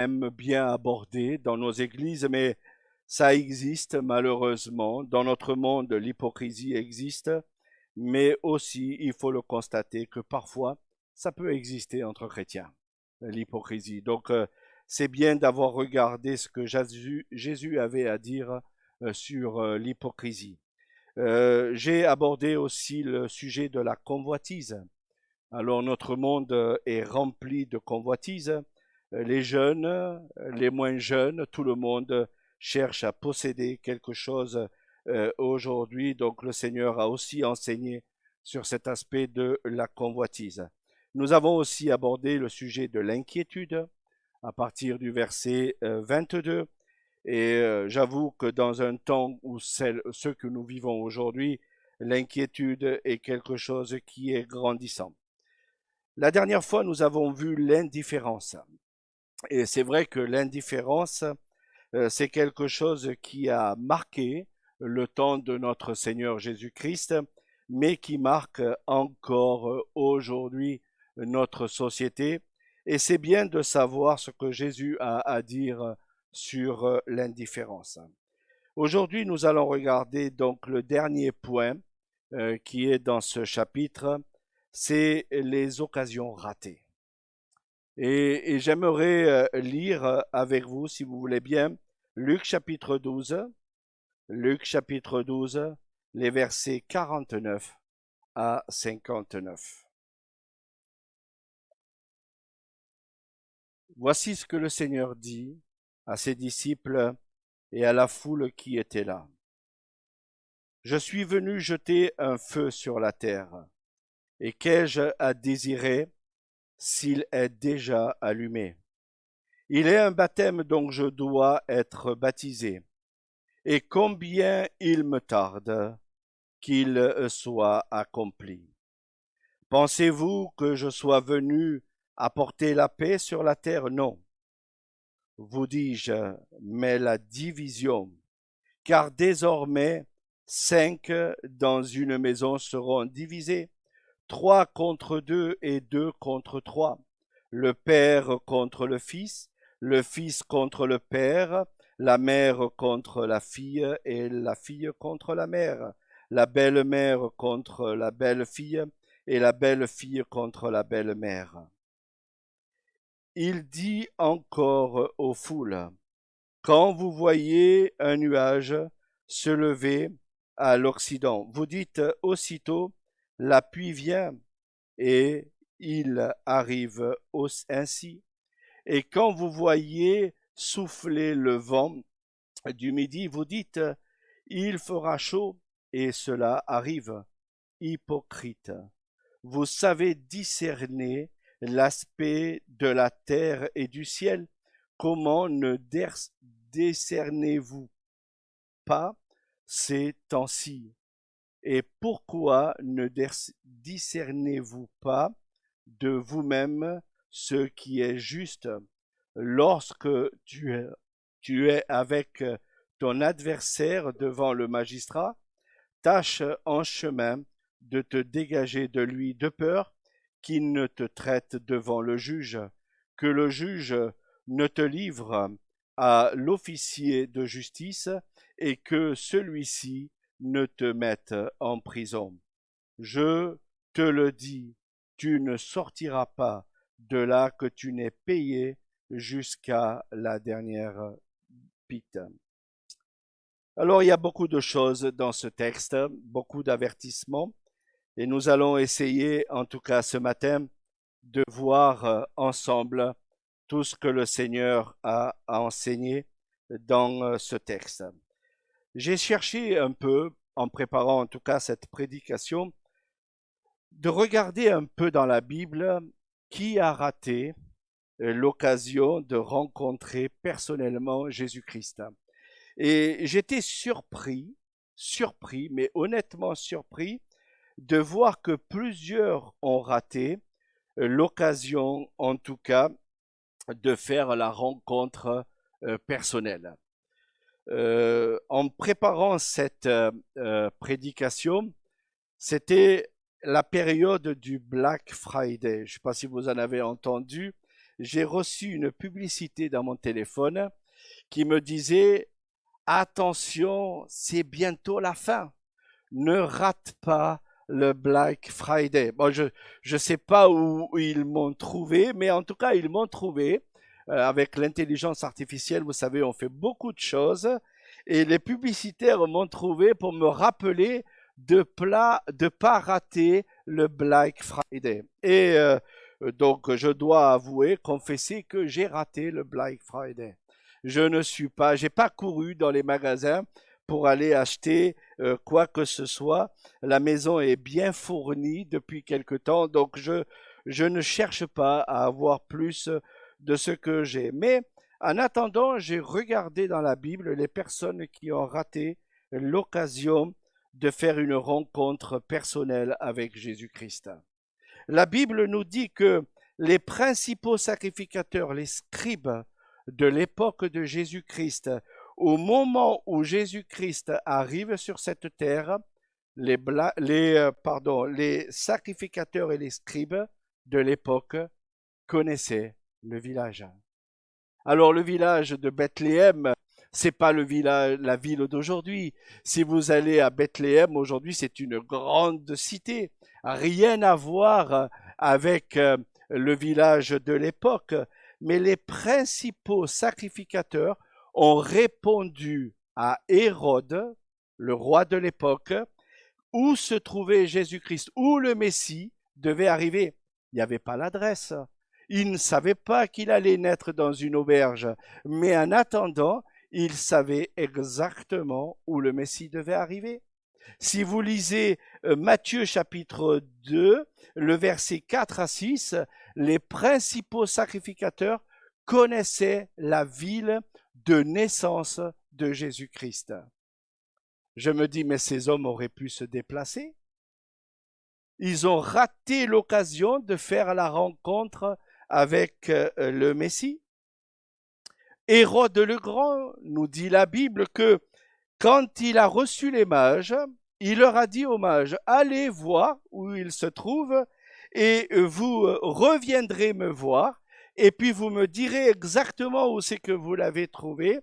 aime bien aborder dans nos églises, mais ça existe malheureusement. Dans notre monde, l'hypocrisie existe, mais aussi, il faut le constater que parfois, ça peut exister entre chrétiens, l'hypocrisie. Donc, c'est bien d'avoir regardé ce que Jésus avait à dire sur l'hypocrisie. J'ai abordé aussi le sujet de la convoitise. Alors notre monde est rempli de convoitises. Les jeunes, les moins jeunes, tout le monde cherche à posséder quelque chose aujourd'hui. Donc le Seigneur a aussi enseigné sur cet aspect de la convoitise. Nous avons aussi abordé le sujet de l'inquiétude à partir du verset 22. Et j'avoue que dans un temps où ce que nous vivons aujourd'hui, l'inquiétude est quelque chose qui est grandissant. La dernière fois, nous avons vu l'indifférence. Et c'est vrai que l'indifférence, c'est quelque chose qui a marqué le temps de notre Seigneur Jésus-Christ, mais qui marque encore aujourd'hui notre société. Et c'est bien de savoir ce que Jésus a à dire sur l'indifférence. Aujourd'hui, nous allons regarder donc le dernier point qui est dans ce chapitre, c'est les occasions ratées. Et j'aimerais lire avec vous, si vous voulez bien, Luc chapitre 12, Luc chapitre 12, les versets 49 à 59. Voici ce que le Seigneur dit à ses disciples et à la foule qui était là. Je suis venu jeter un feu sur la terre, et qu'ai-je à désirer s'il est déjà allumé? Il est un baptême dont je dois être baptisé, et combien il me tarde qu'il soit accompli. Pensez-vous que je sois venu apporter la paix sur la terre? Non, vous dis-je, mais la division, car désormais 5 dans une maison seront divisés, 3 contre 2 et 2 contre 3, le père contre le fils contre le père, la mère contre la fille et la fille contre la mère, la belle-mère contre la belle-fille et la belle-fille contre la belle-mère. Il dit encore aux foules, quand vous voyez un nuage se lever à l'Occident, vous dites aussitôt, la pluie vient, et il arrive ainsi. Et quand vous voyez souffler le vent du midi, vous dites, il fera chaud, et cela arrive. Hypocrite, vous savez discerner l'aspect de la terre et du ciel. Comment ne décernez-vous pas ces temps-ci? Et pourquoi ne discernez-vous pas de vous-même ce qui est juste lorsque tu es avec ton adversaire devant le magistrat? Tâche en chemin de te dégager de lui de peur qu'il ne te traite devant le juge, que le juge ne te livre à l'officier de justice et que celui-ci ne te mette en prison. Je te le dis, tu ne sortiras pas de là que tu n'aies payé jusqu'à la dernière pite. Alors, il y a beaucoup de choses dans ce texte, beaucoup d'avertissements, et nous allons essayer, en tout cas ce matin, de voir ensemble tout ce que le Seigneur a enseigné dans ce texte. J'ai cherché un peu, en préparant en tout cas cette prédication, de regarder un peu dans la Bible qui a raté l'occasion de rencontrer personnellement Jésus-Christ. Et j'étais surpris, mais honnêtement surpris, de voir que plusieurs ont raté l'occasion, en tout cas, de faire la rencontre personnelle. En préparant cette prédication, c'était la période du Black Friday. Je ne sais pas si vous en avez entendu, j'ai reçu une publicité dans mon téléphone qui me disait attention, c'est bientôt la fin. Ne rate pas le Black Friday. Bon, je ne sais pas où ils m'ont trouvé, mais en tout cas, ils m'ont trouvé. Avec l'intelligence artificielle, vous savez, on fait beaucoup de choses. Et les publicitaires m'ont trouvé pour me rappeler de pas rater le Black Friday. Et donc, je dois avouer, confesser que j'ai raté le Black Friday. J'ai pas couru dans les magasins pour aller acheter quoi que ce soit. La maison est bien fournie depuis quelque temps, donc je ne cherche pas à avoir plus de ce que j'ai. Mais en attendant, j'ai regardé dans la Bible les personnes qui ont raté l'occasion de faire une rencontre personnelle avec Jésus-Christ. La Bible nous dit que les principaux sacrificateurs, les scribes de l'époque de Jésus-Christ, au moment où Jésus-Christ arrive sur cette terre, les sacrificateurs et les scribes de l'époque connaissaient le village. Alors le village de Bethléem, c'est pas la ville d'aujourd'hui. Si vous allez à Bethléem aujourd'hui, c'est une grande cité. Rien à voir avec le village de l'époque. Mais les principaux sacrificateurs ont répondu à Hérode, le roi de l'époque, où se trouvait Jésus-Christ, où le Messie devait arriver. Il n'y avait pas l'adresse. Il ne savait pas qu'il allait naître dans une auberge, mais en attendant, il savait exactement où le Messie devait arriver. Si vous lisez Matthieu chapitre 2, le verset 4 à 6, les principaux sacrificateurs connaissaient la ville de naissance de Jésus-Christ. Je me dis, mais ces hommes auraient pu se déplacer. Ils ont raté l'occasion de faire la rencontre avec le Messie. Hérode le Grand, nous dit la Bible, que quand il a reçu les mages, il leur a dit aux mages, allez voir où ils se trouvent et vous reviendrez me voir et puis vous me direz exactement où c'est que vous l'avez trouvé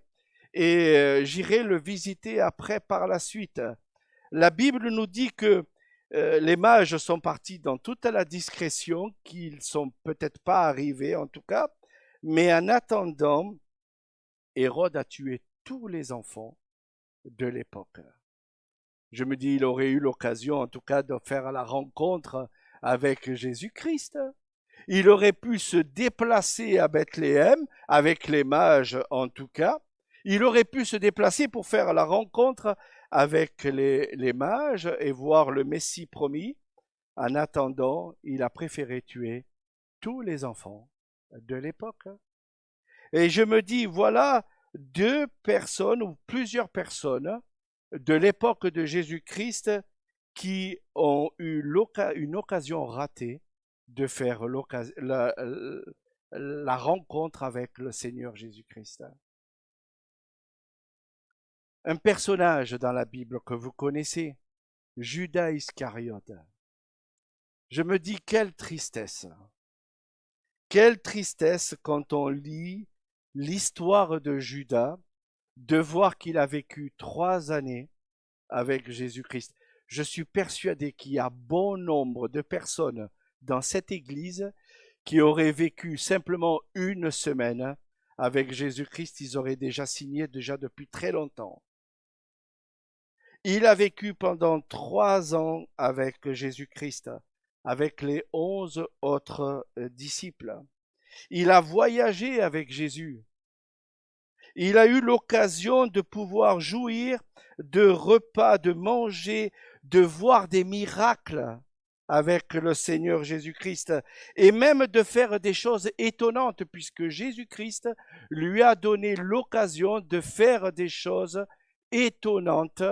et j'irai le visiter après par la suite. La Bible nous dit que les mages sont partis dans toute la discrétion, qu'ils ne sont peut-être pas arrivés en tout cas, mais en attendant, Hérode a tué tous les enfants de l'époque. Je me dis, il aurait eu l'occasion en tout cas de faire la rencontre avec Jésus-Christ. Il aurait pu se déplacer à Bethléem, avec les mages en tout cas. Il aurait pu se déplacer pour faire la rencontre avec les mages et voir le Messie promis. En attendant, il a préféré tuer tous les enfants de l'époque. Et je me dis, voilà deux personnes ou plusieurs personnes de l'époque de Jésus-Christ qui ont eu une occasion ratée de faire la rencontre avec le Seigneur Jésus-Christ. Un personnage dans la Bible que vous connaissez, Judas Iscariote. Je me dis, quelle tristesse. Quelle tristesse quand on lit l'histoire de Judas, de voir qu'il a vécu 3 années avec Jésus-Christ. Je suis persuadé qu'il y a bon nombre de personnes dans cette église qui auraient vécu simplement 1 semaine avec Jésus-Christ. Ils auraient déjà signé depuis très longtemps. Il a vécu pendant 3 ans avec Jésus-Christ, avec les 11 autres disciples. Il a voyagé avec Jésus. Il a eu l'occasion de pouvoir jouir de repas, de manger, de voir des miracles avec le Seigneur Jésus-Christ et même de faire des choses étonnantes puisque Jésus-Christ lui a donné l'occasion de faire des choses étonnantes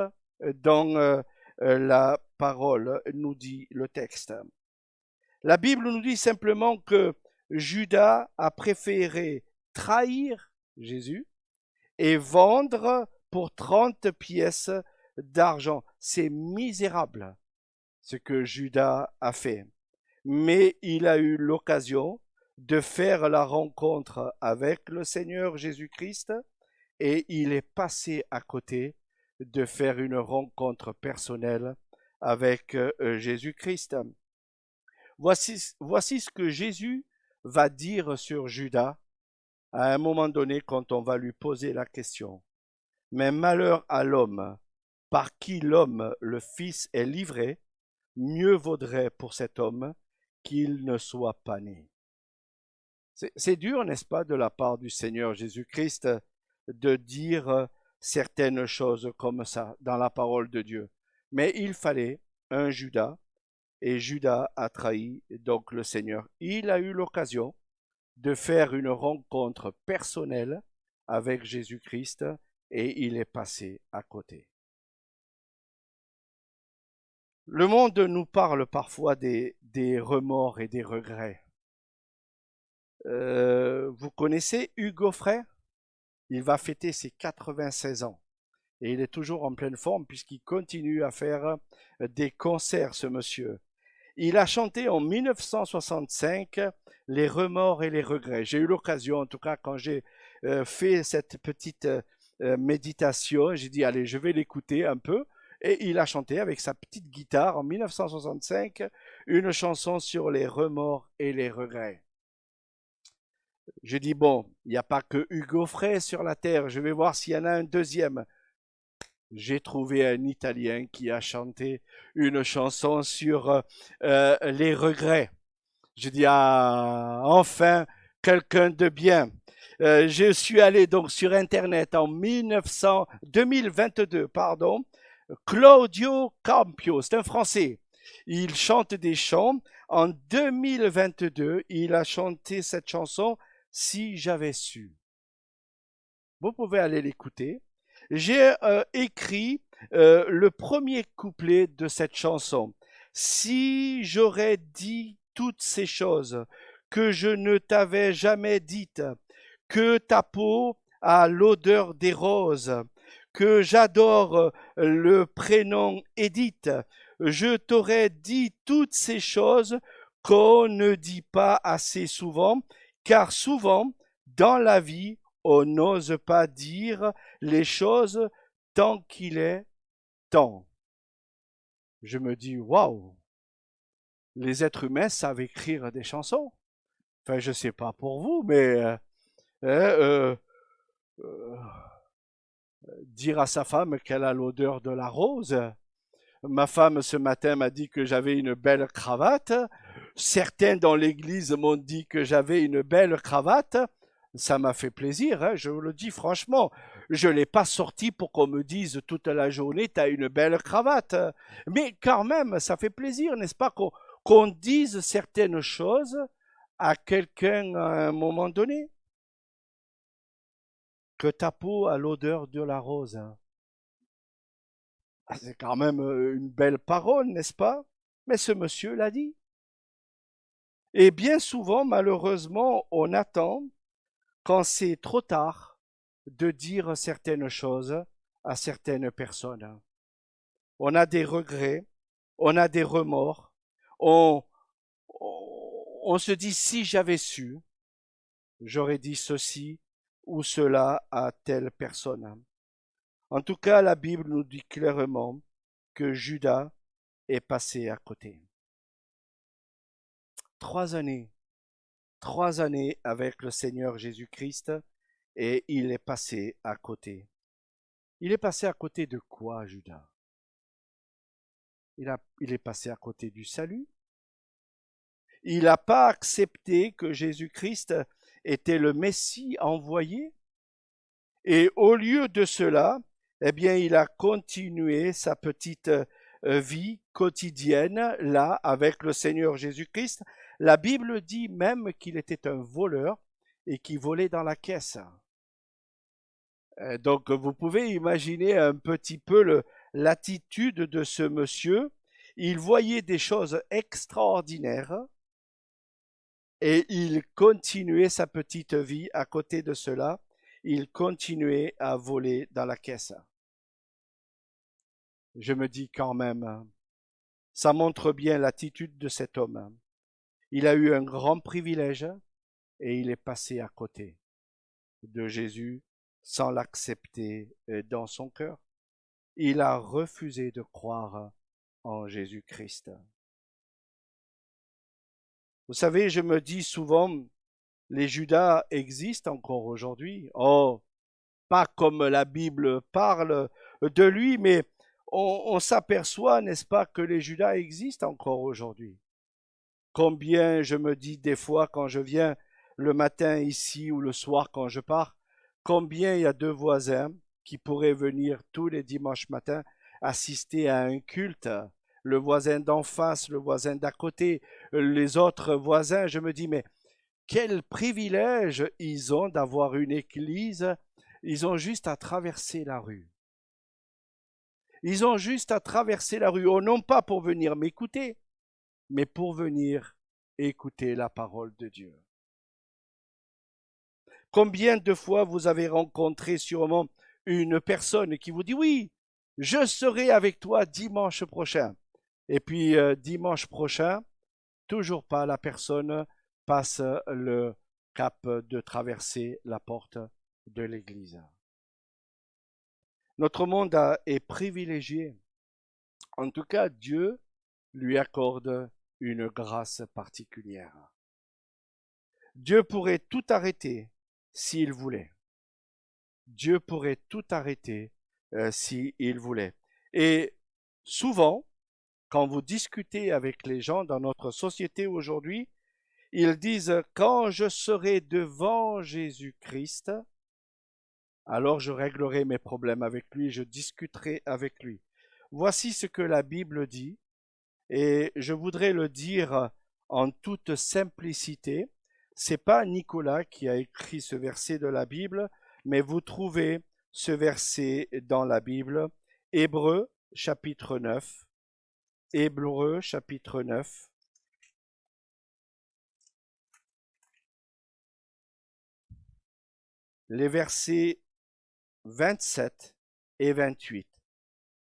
dans la parole, nous dit le texte. La Bible nous dit simplement que Judas a préféré trahir Jésus et vendre pour 30 pièces d'argent. C'est misérable ce que Judas a fait. Mais il a eu l'occasion de faire la rencontre avec le Seigneur Jésus-Christ et il est passé à côté de faire une rencontre personnelle avec Jésus-Christ. Voici ce que Jésus va dire sur Judas à un moment donné quand on va lui poser la question. Mais malheur à l'homme par qui l'homme, le Fils, est livré, mieux vaudrait pour cet homme qu'il ne soit pas né. C'est dur, n'est-ce pas, de la part du Seigneur Jésus-Christ de dire certaines choses comme ça dans la parole de Dieu. Mais il fallait un Judas, et Judas a trahi donc le Seigneur. Il a eu l'occasion de faire une rencontre personnelle avec Jésus-Christ et il est passé à côté. Le monde nous parle parfois des remords et des regrets. Vous connaissez Hugo Frey? Il va fêter ses 96 ans. Et il est toujours en pleine forme puisqu'il continue à faire des concerts, ce monsieur. Il a chanté en 1965 Les remords et les regrets. J'ai eu l'occasion, en tout cas, quand j'ai fait cette petite méditation, j'ai dit, allez, je vais l'écouter un peu. Et il a chanté avec sa petite guitare en 1965 une chanson sur les remords et les regrets. Je dis, bon, il n'y a pas que Hugo Frey sur la terre, je vais voir s'il y en a un deuxième. J'ai trouvé un Italien qui a chanté une chanson sur les regrets. Je dis, ah, enfin, quelqu'un de bien. Je suis allé donc sur Internet en 2022, pardon. Claudio Campio, c'est un Français. Il chante des chants. En 2022, il a chanté cette chanson Si j'avais su. Vous pouvez aller l'écouter. J'ai écrit le premier couplet de cette chanson. Si j'aurais dit toutes ces choses que je ne t'avais jamais dites, que ta peau a l'odeur des roses, que j'adore le prénom Edith, je t'aurais dit toutes ces choses qu'on ne dit pas assez souvent, car souvent, dans la vie, on n'ose pas dire les choses tant qu'il est temps. Je me dis, waouh, les êtres humains savent écrire des chansons. Enfin, je ne sais pas pour vous, mais euh, euh, dire à sa femme qu'elle a l'odeur de la rose. Ma femme ce matin m'a dit que j'avais une belle cravate. Certains dans l'église m'ont dit que j'avais une belle cravate. Ça m'a fait plaisir, hein, je vous le dis franchement. Je ne l'ai pas sorti pour qu'on me dise toute la journée, tu as une belle cravate. Mais quand même, ça fait plaisir, n'est-ce pas, qu'on dise certaines choses à quelqu'un à un moment donné. Que ta peau a l'odeur de la rose. Ah, c'est quand même une belle parole, n'est-ce pas? Mais ce monsieur l'a dit. Et bien souvent, malheureusement, on attend, quand c'est trop tard, de dire certaines choses à certaines personnes. On a des regrets, on a des remords, on, on se dit si j'avais su, j'aurais dit ceci ou cela à telle personne. En tout cas, la Bible nous dit clairement que Judas est passé à côté. 3 années, 3 années avec le Seigneur Jésus-Christ et il est passé à côté. Il est passé à côté de quoi, Judas? Il est passé à côté du salut. Il n'a pas accepté que Jésus-Christ était le Messie envoyé. Et au lieu de cela, eh bien, il a continué sa petite vie quotidienne là avec le Seigneur Jésus-Christ. La Bible dit même qu'il était un voleur et qu'il volait dans la caisse. Donc vous pouvez imaginer un petit peu l'attitude de ce monsieur. Il voyait des choses extraordinaires et il continuait sa petite vie à côté de cela. Il continuait à voler dans la caisse. Je me dis quand même, ça montre bien l'attitude de cet homme. Il a eu un grand privilège, et il est passé à côté de Jésus sans l'accepter dans son cœur. Il a refusé de croire en Jésus-Christ. Vous savez, je me dis souvent, les Judas existent encore aujourd'hui. Oh, pas comme la Bible parle de lui, mais on s'aperçoit, n'est-ce pas, que les Judas existent encore aujourd'hui. Combien je me dis des fois quand je viens le matin ici ou le soir quand je pars, combien il y a deux voisins qui pourraient venir tous les dimanches matins assister à un culte, le voisin d'en face, le voisin d'à côté, les autres voisins, je me dis mais quel privilège ils ont d'avoir une église, ils ont juste à traverser la rue. Ils ont juste à traverser la rue, non pas pour venir m'écouter, mais pour venir écouter la parole de Dieu. Combien de fois vous avez rencontré sûrement une personne qui vous dit « Oui, je serai avec toi dimanche prochain ». Et puis dimanche prochain, toujours pas, la personne passe le cap de traverser la porte de l'église. Notre monde est privilégié. En tout cas, Dieu lui accorde une grâce particulière. Dieu pourrait tout arrêter s'il voulait. Dieu pourrait tout arrêter s'il voulait. Et souvent, quand vous discutez avec les gens dans notre société aujourd'hui, ils disent « Quand je serai devant Jésus-Christ, alors je réglerai mes problèmes avec lui, je discuterai avec lui. » Voici ce que la Bible dit, et je voudrais le dire en toute simplicité. C'est pas Nicolas qui a écrit ce verset de la Bible, mais vous trouvez ce verset dans la Bible, Hébreux chapitre 9. Hébreux chapitre 9. Les versets 27 et 28.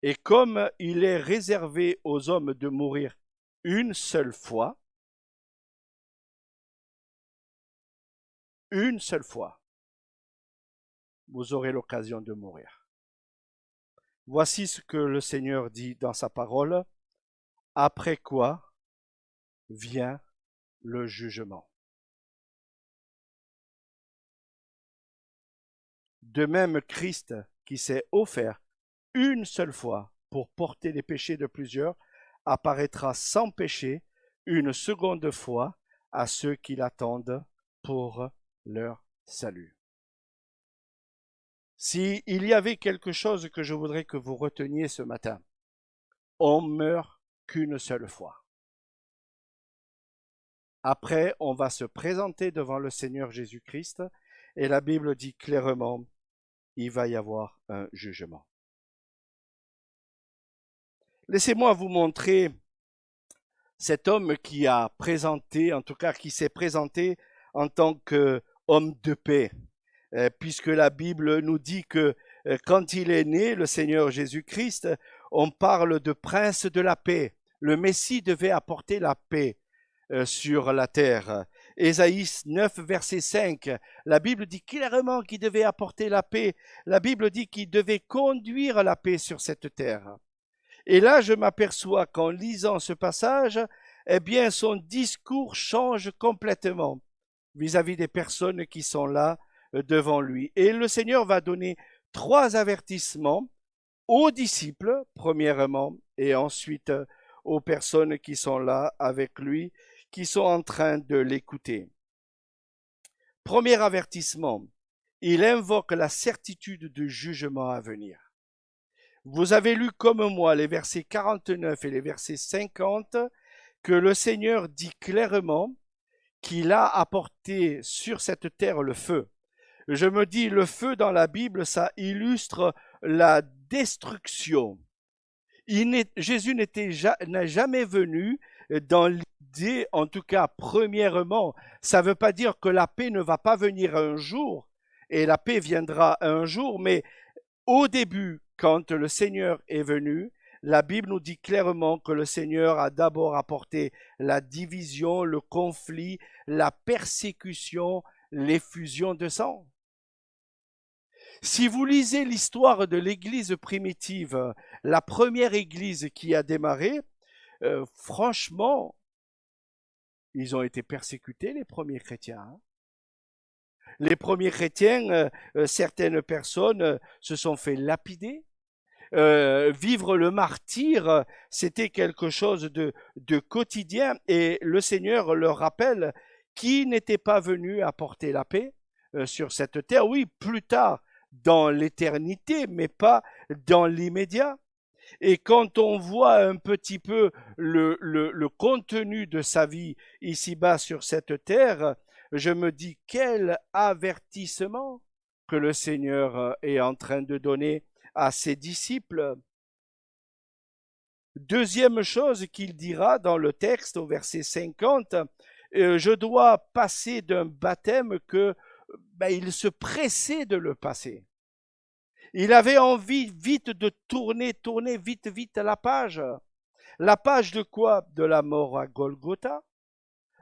Et comme il est réservé aux hommes de mourir une seule fois, vous aurez l'occasion de mourir. Voici ce que le Seigneur dit dans sa parole, après quoi vient le jugement. De même, Christ, qui s'est offert une seule fois pour porter les péchés de plusieurs, apparaîtra sans péché une seconde fois à ceux qui l'attendent pour leur salut. S'il y avait quelque chose que je voudrais que vous reteniez ce matin, on meurt qu'une seule fois. Après, on va se présenter devant le Seigneur Jésus-Christ et la Bible dit clairement, il va y avoir un jugement. Laissez-moi vous montrer cet homme qui a présenté, en tout cas qui s'est présenté en tant qu'homme de paix, puisque la Bible nous dit que quand il est né, le Seigneur Jésus-Christ, on parle de prince de la paix. Le Messie devait apporter la paix sur la terre. Ésaïe 9, verset 5, la Bible dit clairement qu'il devait apporter la paix. La Bible dit qu'il devait conduire la paix sur cette terre. Et là, je m'aperçois qu'en lisant ce passage, eh bien, son discours change complètement vis-à-vis des personnes qui sont là devant lui. Et le Seigneur va donner 3 avertissements aux disciples, premièrement, et ensuite aux personnes qui sont là avec lui, qui sont en train de l'écouter. Premier avertissement, il invoque la certitude du jugement à venir. Vous avez lu comme moi les versets 49 et les versets 50 que le Seigneur dit clairement qu'il a apporté sur cette terre le feu. Je me dis, le feu dans la Bible, ça illustre la destruction. Jésus n'a jamais venu dans l'idée, en tout cas premièrement, ça ne veut pas dire que la paix ne va pas venir un jour, et la paix viendra un jour, mais au début, quand le Seigneur est venu, La Bible nous dit clairement que le Seigneur a d'abord apporté la division, le conflit, la persécution, l'effusion de sang. Si vous lisez l'histoire de l'Église primitive, la première Église qui a démarré, franchement, ils ont été persécutés, les premiers chrétiens. Hein. Les premiers chrétiens, certaines personnes se sont fait lapider. Vivre le martyre, c'était quelque chose de quotidien et le Seigneur leur rappelle qui n'était pas venu apporter la paix sur cette terre. Oui, plus tard, dans l'éternité, mais pas dans l'immédiat. Et quand on voit un petit peu le contenu de sa vie ici-bas sur cette terre, je me dis quel avertissement que le Seigneur est en train de donner à ses disciples. Deuxième chose qu'il dira dans le texte au verset 50, je dois passer d'un baptême que il se pressait de le passer. Il avait envie vite de tourner vite la page. La page de quoi? De la mort à Golgotha,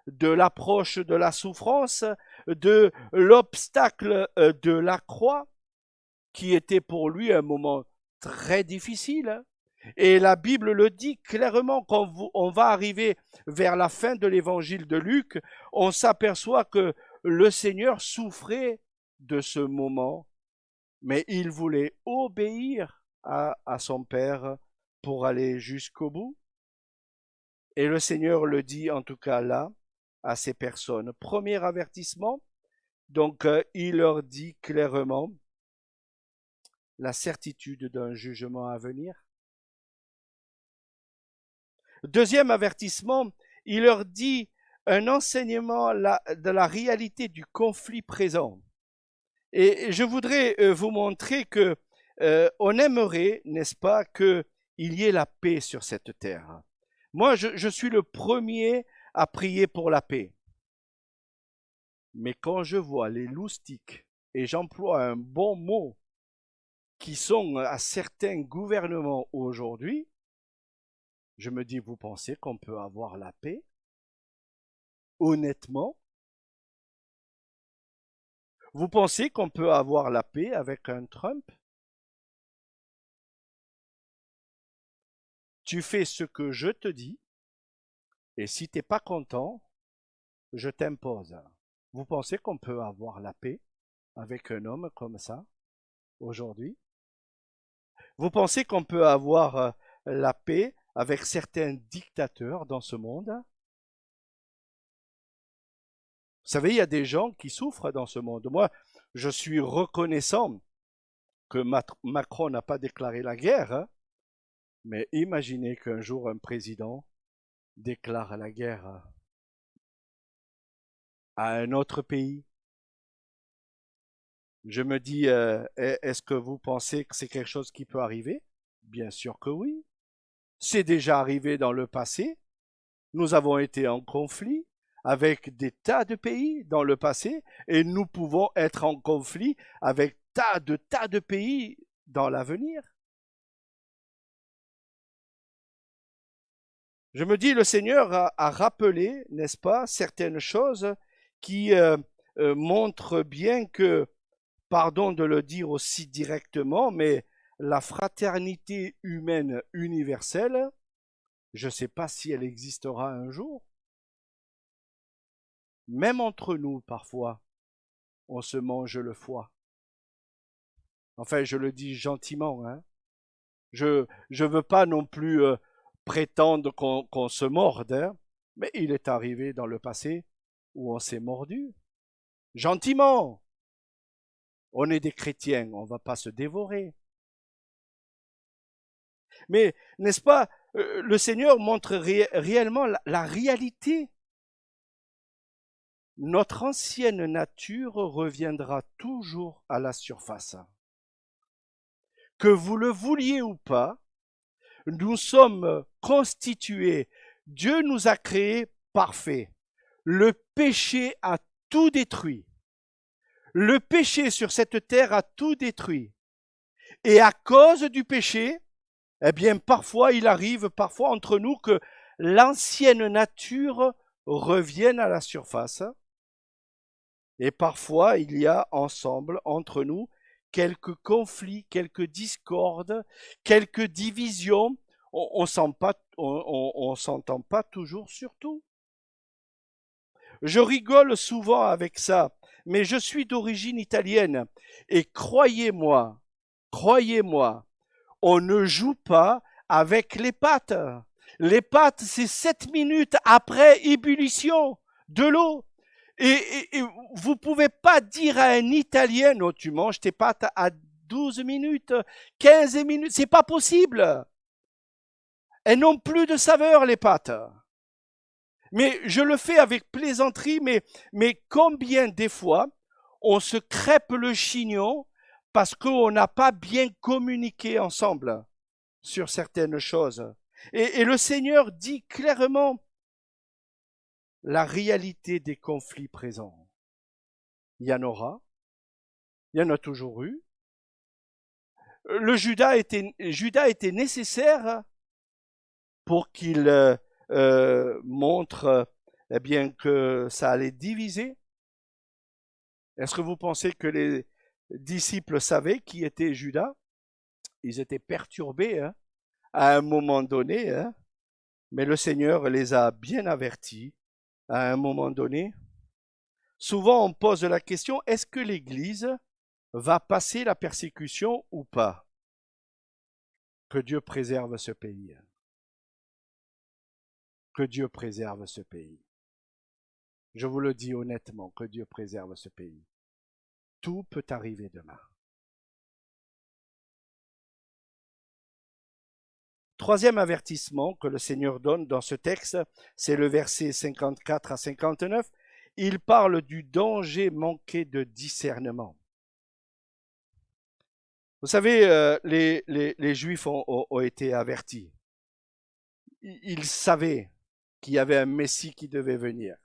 de l'approche de la souffrance, de l'obstacle de la croix, qui était pour lui un moment très difficile. Et la Bible le dit clairement, quand on va arriver vers la fin de l'évangile de Luc, on s'aperçoit que le Seigneur souffrait de ce moment, mais il voulait obéir à son Père pour aller jusqu'au bout. Et le Seigneur le dit en tout cas là, à ces personnes. Premier avertissement, donc il leur dit clairement la certitude d'un jugement à venir. Deuxième avertissement, il leur dit un enseignement de la réalité du conflit présent. Et je voudrais vous montrer que on aimerait, n'est-ce pas, qu'il y ait la paix sur cette terre. Moi, je suis le premier à prier pour la paix. Mais quand je vois les loustiques, et j'emploie un bon mot, qui sont à certains gouvernements aujourd'hui, je me dis, vous pensez qu'on peut avoir la paix? Honnêtement? Vous pensez qu'on peut avoir la paix avec un Trump? Tu fais ce que je te dis, et si tu n'es pas content, je t'impose. Vous pensez qu'on peut avoir la paix avec un homme comme ça, aujourd'hui? Vous pensez qu'on peut avoir la paix avec certains dictateurs dans ce monde? Vous savez, il y a des gens qui souffrent dans ce monde. Moi, je suis reconnaissant que Macron n'a pas déclaré la guerre, hein, mais imaginez qu'un jour un président déclare la guerre à un autre pays. Je me dis, est-ce que vous pensez que c'est quelque chose qui peut arriver? Bien sûr que oui. C'est déjà arrivé dans le passé. Nous avons été en conflit avec des tas de pays dans le passé et nous pouvons être en conflit avec tas de pays dans l'avenir. Je me dis, le Seigneur a rappelé, n'est-ce pas, certaines choses qui montrent bien que, pardon de le dire aussi directement, mais la fraternité humaine universelle, je ne sais pas si elle existera un jour. Même entre nous, parfois, on se mange le foie. Enfin, je le dis gentiment. Hein. Je ne veux pas non plus prétendre qu'on se morde, hein, mais il est arrivé dans le passé où on s'est mordu. Gentiment. On est des chrétiens, on ne va pas se dévorer. Mais, n'est-ce pas, le Seigneur montre réellement la réalité. Notre ancienne nature reviendra toujours à la surface. Que vous le vouliez ou pas, nous sommes constitués. Dieu nous a créés parfaits. Le péché a tout détruit. Le péché sur cette terre a tout détruit. Et à cause du péché, Eh bien, parfois, il arrive, parfois entre nous, que l'ancienne nature revienne à la surface. Et parfois, il y a ensemble, entre nous, quelques conflits, quelques discordes, quelques divisions. On s'entend pas toujours sur tout. Je rigole souvent avec ça, mais je suis d'origine italienne. Et croyez-moi, on ne joue pas avec les pâtes. Les pâtes, c'est 7 minutes après ébullition de l'eau. Et vous ne pouvez pas dire à un Italien, non, tu manges tes pâtes à 12 minutes, 15 minutes, c'est pas possible. Elles n'ont plus de saveur, les pâtes. Mais je le fais avec plaisanterie, mais combien des fois on se crêpe le chignon parce qu'on n'a pas bien communiqué ensemble sur certaines choses. Et le Seigneur dit clairement la réalité des conflits présents. Il y en aura, il y en a toujours eu. Le Judas était nécessaire pour qu'il montre eh bien, que ça allait diviser. Est-ce que vous pensez que les disciples savaient qui était Judas? Ils étaient perturbés hein, à un moment donné, hein, mais le Seigneur les a bien avertis à un moment donné. Souvent, on pose la question, est-ce que l'Église va passer la persécution ou pas? Que Dieu préserve ce pays. Que Dieu préserve ce pays. Je vous le dis honnêtement, que Dieu préserve ce pays. Tout peut arriver demain. Troisième avertissement que le Seigneur donne dans ce texte, c'est le verset 54 à 59. Il parle du danger manqué de discernement. Vous savez, les Juifs ont été avertis. Ils savaient qu'il y avait un Messie qui devait venir.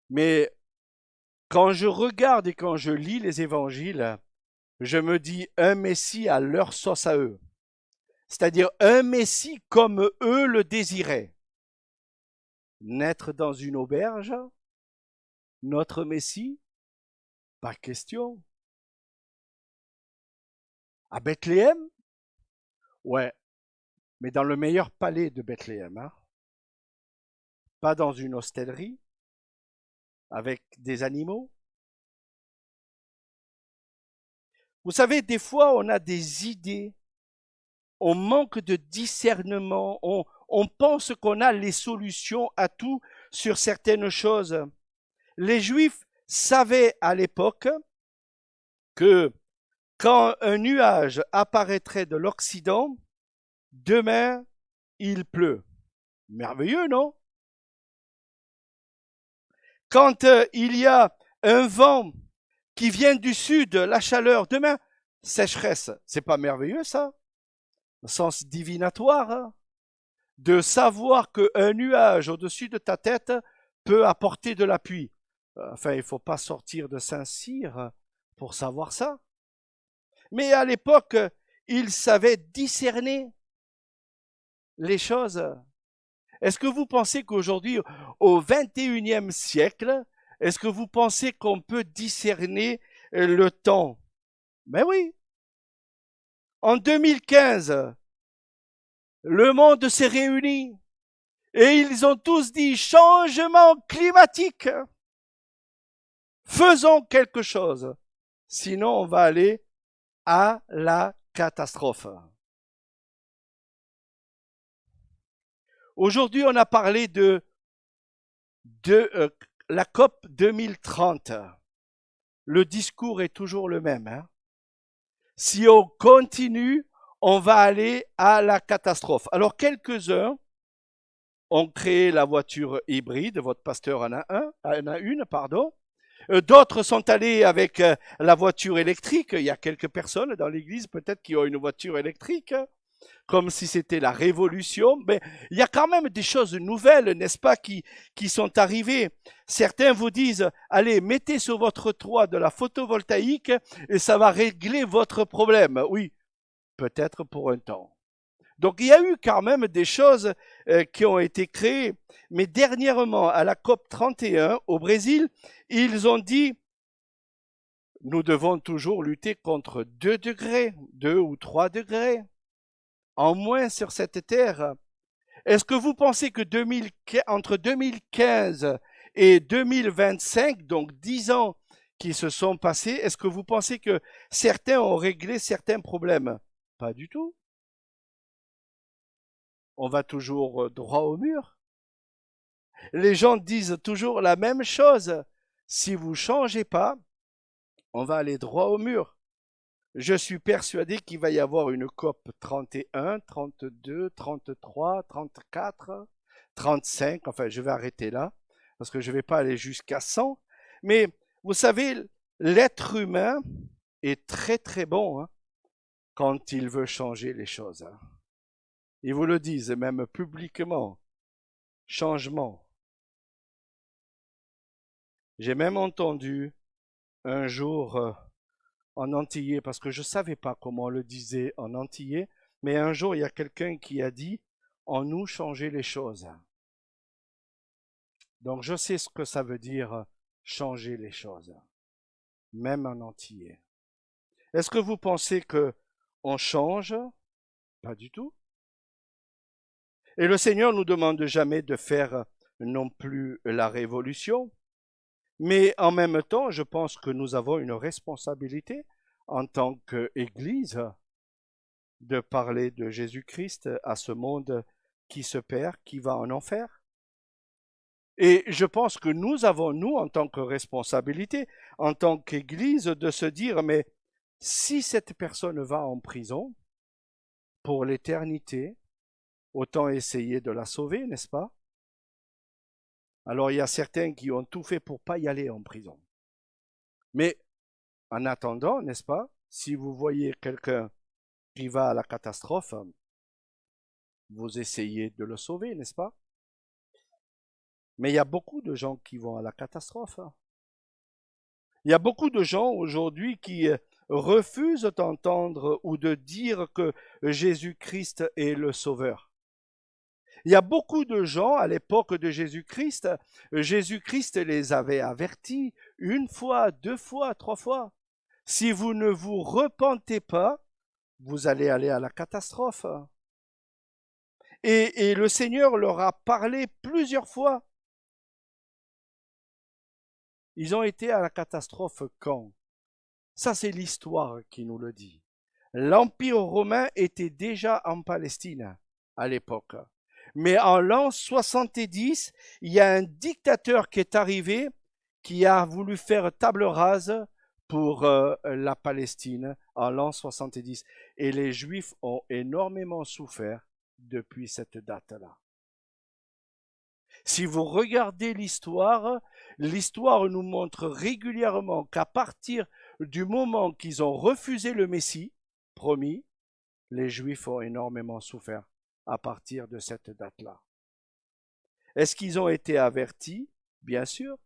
Mais quand je regarde et quand je lis les évangiles, je me dis un Messie à leur sauce à eux. C'est-à-dire un Messie comme eux le désiraient. Naître dans une auberge, notre Messie, pas question. À Bethléem? Ouais, mais dans le meilleur palais de Bethléem. Hein? Pas dans une hostellerie, avec des animaux. Vous savez, des fois, on a des idées, on manque de discernement, on pense qu'on a les solutions à tout sur certaines choses. Les Juifs savaient à l'époque que quand un nuage apparaîtrait de l'Occident, demain, il pleut. Merveilleux, non? Quand il y a un vent qui vient du sud, la chaleur, demain, sécheresse. C'est pas merveilleux, ça? Le sens divinatoire, hein? De savoir qu'un nuage au-dessus de ta tête peut apporter de la pluie. Enfin, il ne faut pas sortir de Saint-Cyr pour savoir ça. Mais à l'époque, ils savaient discerner les choses. Est-ce que vous pensez qu'aujourd'hui, au XXIe siècle, est-ce que vous pensez qu'on peut discerner le temps? Ben oui. En 2015, le monde s'est réuni et ils ont tous dit changement climatique. Faisons quelque chose. Sinon, on va aller à la catastrophe. Aujourd'hui, on a parlé de la COP 2030. Le discours est toujours le même. Hein? Si on continue, on va aller à la catastrophe. Alors, quelques-uns ont créé la voiture hybride. Votre pasteur en a une, pardon. D'autres sont allés avec la voiture électrique. Il y a quelques personnes dans l'église peut-être qui ont une voiture électrique, comme si c'était la révolution. Mais il y a quand même des choses nouvelles, n'est-ce pas, qui sont arrivées. Certains vous disent, allez, mettez sur votre toit de la photovoltaïque et ça va régler votre problème. Oui, peut-être pour un temps. Donc il y a eu quand même des choses qui ont été créées. Mais dernièrement, à la COP 31 au Brésil, ils ont dit nous devons toujours lutter contre 2 degrés, 2 ou 3 degrés en moins sur cette terre. Est-ce que vous pensez que entre 2015 et 2025, donc 10 ans qui se sont passés, est-ce que vous pensez que certains ont réglé certains problèmes? Pas du tout. On va toujours droit au mur. Les gens disent toujours la même chose. Si vous ne changez pas, on va aller droit au mur. Je suis persuadé qu'il va y avoir une COP 31, 32, 33, 34, 35. Enfin, je vais arrêter là, parce que je ne vais pas aller jusqu'à 100. Mais vous savez, l'être humain est très très bon quand il veut changer les choses. Ils vous le disent même publiquement. Changement. J'ai même entendu un jour en antillais, parce que je ne savais pas comment on le disait en antillais, mais un jour, il y a quelqu'un qui a dit « en nous changer les choses ». Donc je sais ce que ça veut dire changer les choses, même en antillais. Est-ce que vous pensez que on change? Pas du tout. Et le Seigneur nous demande jamais de faire non plus la révolution, mais en même temps, je pense que nous avons une responsabilité en tant qu'Église de parler de Jésus-Christ à ce monde qui se perd, qui va en enfer. Et je pense que nous avons, nous, en tant que responsabilité, en tant qu'Église, de se dire, mais si cette personne va en prison pour l'éternité, autant essayer de la sauver, n'est-ce pas? Alors il y a certains qui ont tout fait pour pas y aller en prison. Mais en attendant, n'est-ce pas, si vous voyez quelqu'un qui va à la catastrophe, vous essayez de le sauver, n'est-ce pas? Mais il y a beaucoup de gens qui vont à la catastrophe. Il y a beaucoup de gens aujourd'hui qui refusent d'entendre ou de dire que Jésus-Christ est le Sauveur. Il y a beaucoup de gens à l'époque de Jésus-Christ, Jésus-Christ les avait avertis 1 fois, 2 fois, 3 fois. Si vous ne vous repentez pas, vous allez aller à la catastrophe. Et le Seigneur leur a parlé plusieurs fois. Ils ont été à la catastrophe quand? Ça, c'est l'histoire qui nous le dit. L'Empire romain était déjà en Palestine à l'époque. Mais en l'an 70, il y a un dictateur qui est arrivé qui a voulu faire table rase pour la Palestine en l'an 70. Et les Juifs ont énormément souffert depuis cette date-là. Si vous regardez l'histoire, l'histoire nous montre régulièrement qu'à partir du moment qu'ils ont refusé le Messie promis, les Juifs ont énormément souffert à partir de cette date-là. Est-ce qu'ils ont été avertis? Bien sûr.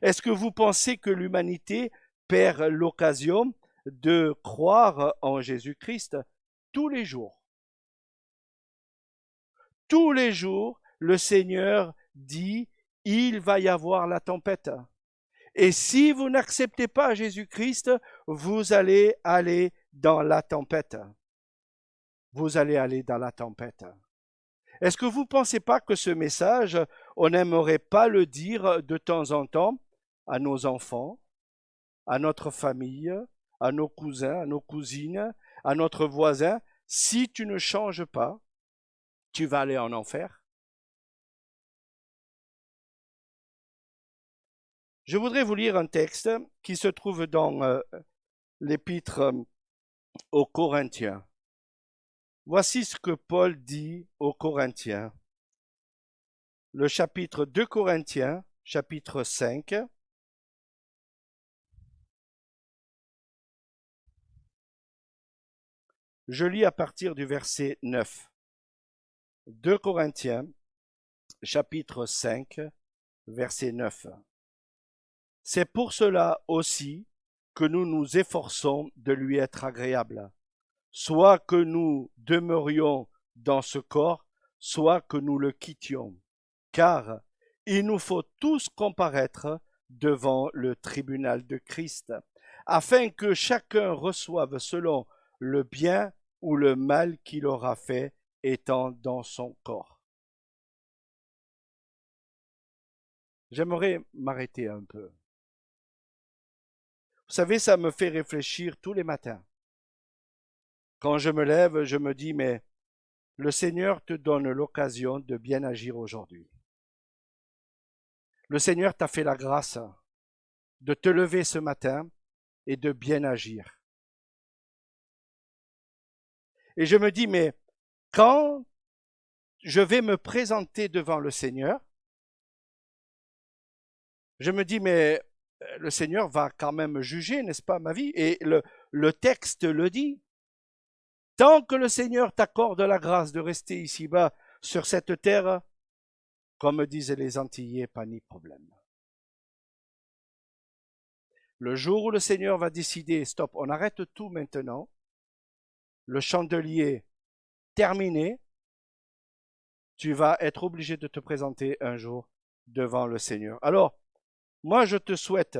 Est-ce que vous pensez que l'humanité perd l'occasion de croire en Jésus-Christ tous les jours? Tous les jours, le Seigneur dit, il va y avoir la tempête. Et si vous n'acceptez pas Jésus-Christ, vous allez aller dans la tempête. Vous allez aller dans la tempête. Est-ce que vous ne pensez pas que ce message, on n'aimerait pas le dire de temps en temps à nos enfants, à notre famille, à nos cousins, à nos cousines, à notre voisin? Si tu ne changes pas, tu vas aller en enfer. Je voudrais vous lire un texte qui se trouve dans l'épître aux Corinthiens. Voici ce que Paul dit aux Corinthiens. Le chapitre 2 Corinthiens, chapitre 5. Je lis à partir du verset 9. 2 Corinthiens, chapitre 5, verset 9. C'est pour cela aussi que nous nous efforçons de lui être agréables, soit que nous demeurions dans ce corps, soit que nous le quittions. Car il nous faut tous comparaître devant le tribunal de Christ, afin que chacun reçoive selon le bien ou le mal qu'il aura fait étant dans son corps. J'aimerais m'arrêter un peu. Vous savez, ça me fait réfléchir tous les matins. Quand je me lève, je me dis, mais le Seigneur te donne l'occasion de bien agir aujourd'hui. Le Seigneur t'a fait la grâce de te lever ce matin et de bien agir. Et je me dis, mais quand je vais me présenter devant le Seigneur, je me dis, mais le Seigneur va quand même juger, n'est-ce pas, ma vie? Et le texte le dit. Tant que le Seigneur t'accorde la grâce de rester ici-bas sur cette terre, comme disent les Antillais, pas ni problème. Le jour où le Seigneur va décider, stop, on arrête tout maintenant, le chandelier terminé, tu vas être obligé de te présenter un jour devant le Seigneur. Alors, moi je te souhaite,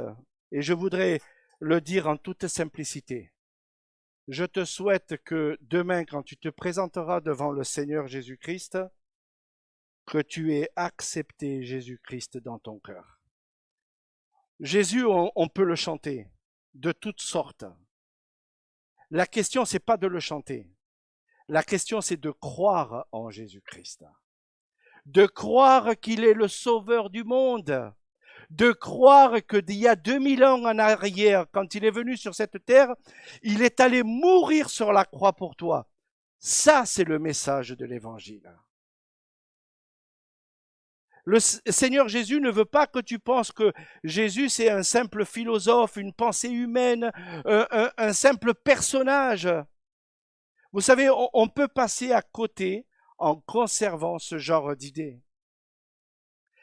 et je voudrais le dire en toute simplicité, je te souhaite que demain, quand tu te présenteras devant le Seigneur Jésus-Christ, que tu aies accepté Jésus-Christ dans ton cœur. Jésus, on peut le chanter de toutes sortes. La question, c'est pas de le chanter. La question, c'est de croire en Jésus-Christ. De croire qu'il est le sauveur du monde. De croire que d'il y a 2000 ans en arrière, quand il est venu sur cette terre, il est allé mourir sur la croix pour toi. Ça, c'est le message de l'Évangile. Le Seigneur Jésus ne veut pas que tu penses que Jésus c'est un simple philosophe, une pensée humaine, un simple personnage. Vous savez, on peut passer à côté en conservant ce genre d'idées.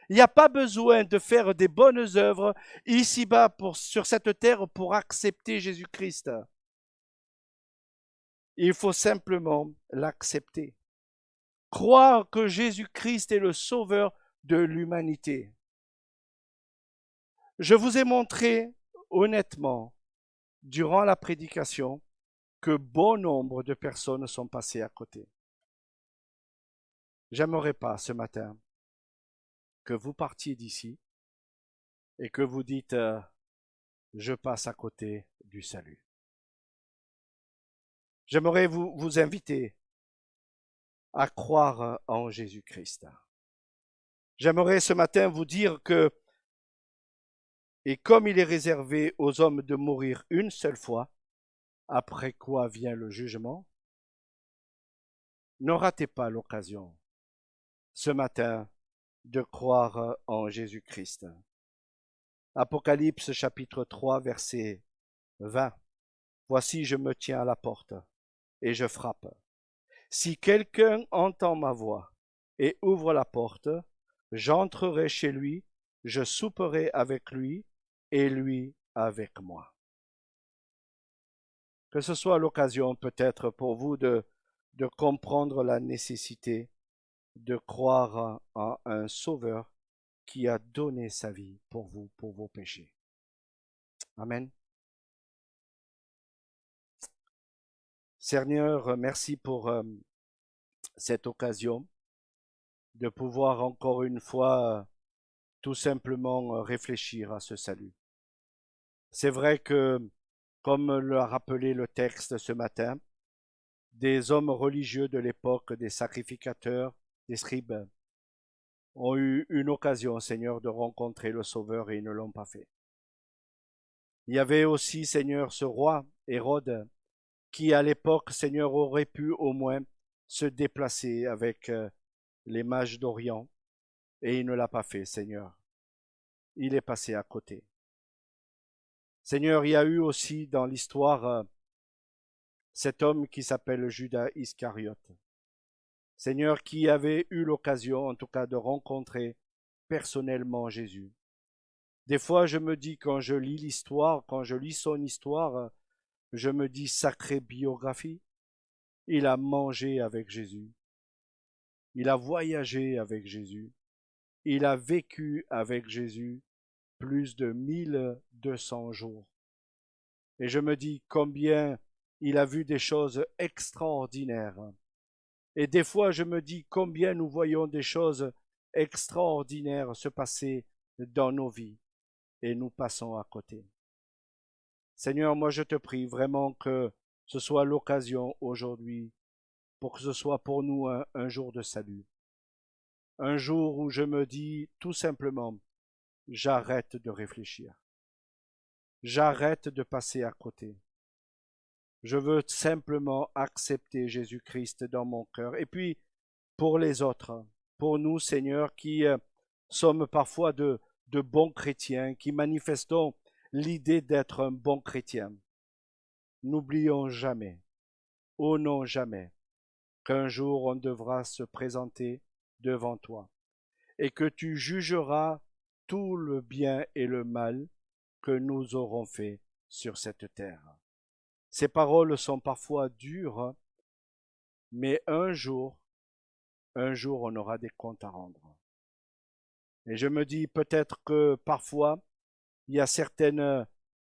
Il n'y a pas besoin de faire des bonnes œuvres ici-bas sur cette terre pour accepter Jésus-Christ. Il faut simplement l'accepter. Croire que Jésus-Christ est le sauveur de l'humanité. Je vous ai montré honnêtement, durant la prédication, que bon nombre de personnes sont passées à côté. J'aimerais pas ce matin que vous partiez d'ici et que vous dites je passe à côté du salut. J'aimerais vous inviter à croire en Jésus-Christ. J'aimerais ce matin vous dire que, et comme il est réservé aux hommes de mourir une seule fois, après quoi vient le jugement, ne ratez pas l'occasion ce matin de croire en Jésus-Christ. Apocalypse chapitre 3 verset 20. Voici je me tiens à la porte et je frappe. Si quelqu'un entend ma voix et ouvre la porte, j'entrerai chez lui, je souperai avec lui et lui avec moi. Que ce soit l'occasion peut-être pour vous de comprendre la nécessité de croire en un sauveur qui a donné sa vie pour vous, pour vos péchés. Amen. Seigneur, merci pour cette occasion de pouvoir encore une fois tout simplement réfléchir à ce salut. C'est vrai que, comme l'a rappelé le texte ce matin, des hommes religieux de l'époque, des sacrificateurs, des scribes, ont eu une occasion, Seigneur, de rencontrer le Sauveur et ils ne l'ont pas fait. Il y avait aussi, Seigneur, ce roi, Hérode, qui à l'époque, Seigneur, aurait pu au moins se déplacer avec les mages d'Orient, et il ne l'a pas fait, Seigneur. Il est passé à côté. Seigneur, il y a eu aussi dans l'histoire cet homme qui s'appelle Judas Iscariote. Seigneur, qui avait eu l'occasion, en tout cas, de rencontrer personnellement Jésus. Des fois, je me dis, quand je lis l'histoire, quand je lis son histoire, je me dis, sacrée biographie. Il a mangé avec Jésus. il a voyagé avec Jésus, il a vécu avec Jésus plus de 1200 jours. Et je me dis combien il a vu des choses extraordinaires. Et des fois, je me dis combien nous voyons des choses extraordinaires se passer dans nos vies et nous passons à côté. Seigneur, moi je te prie vraiment que ce soit l'occasion aujourd'hui pour que ce soit pour nous un jour de salut. Un jour où je me dis tout simplement, j'arrête de réfléchir. J'arrête de passer à côté. Je veux simplement accepter Jésus-Christ dans mon cœur. Et puis, pour les autres, pour nous, Seigneur, qui sommes parfois de bons chrétiens, qui manifestons l'idée d'être un bon chrétien, n'oublions jamais, oh non jamais, qu'un jour on devra se présenter devant toi et que tu jugeras tout le bien et le mal que nous aurons fait sur cette terre. Ces paroles sont parfois dures, mais un jour on aura des comptes à rendre. Et je me dis peut-être que parfois il y a certaines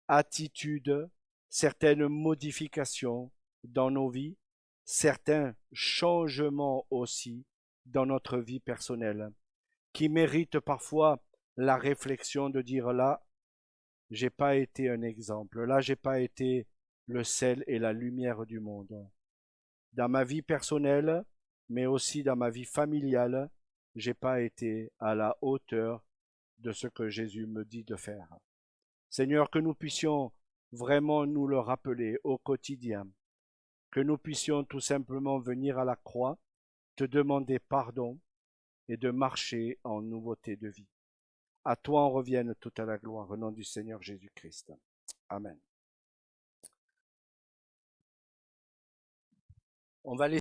attitudes, certaines modifications dans nos vies, certains changements aussi dans notre vie personnelle, qui méritent parfois la réflexion de dire là, j'ai pas été un exemple, là j'ai pas été le sel et la lumière du monde. Dans ma vie personnelle, mais aussi dans ma vie familiale, j'ai pas été à la hauteur de ce que Jésus me dit de faire. Seigneur, que nous puissions vraiment nous le rappeler au quotidien, que nous puissions tout simplement venir à la croix, te demander pardon et de marcher en nouveauté de vie. À toi en revienne toute la gloire, au nom du Seigneur Jésus-Christ. Amen. On va